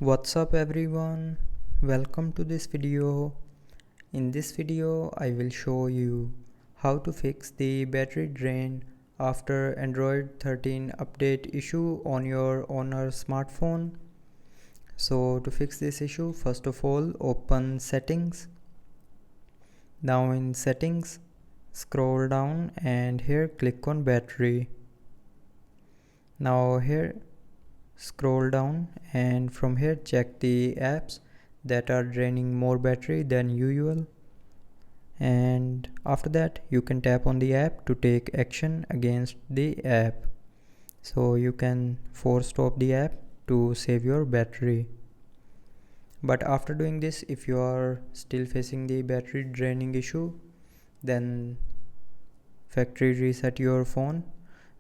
What's up everyone, welcome to this video. In this video I will show you how to fix the battery drain after Android 13 update issue on your Honor smartphone. So to fix this issue, first of all open settings. Now in settings, scroll down and here click on battery. Now here scroll down and from here check the apps that are draining more battery than usual, and after that you can tap on the app to take action against the app. So you can force stop the app to save your battery. But after doing this, if you are still facing the battery draining issue, then factory reset your phone.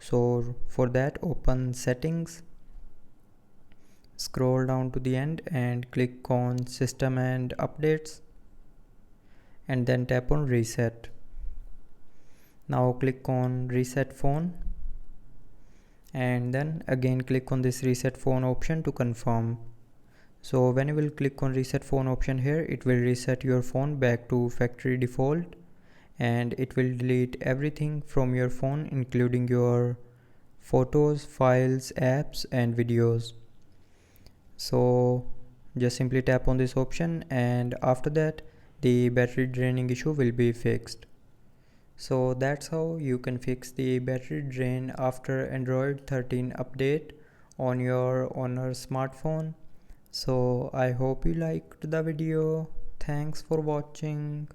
So for that, open settings, scroll down to the end and click on system and updates, and then tap on reset. Now click on reset phone and then again click on this reset phone option to confirm. So when you will click on reset phone option here, it will reset your phone back to factory default and it will delete everything from your phone including your photos, files, apps and videos. So just simply tap on this option and after that the battery draining issue will be fixed. So that's how you can fix the battery drain after Android 13 update on your Honor smartphone. So I hope you liked the video. Thanks for watching.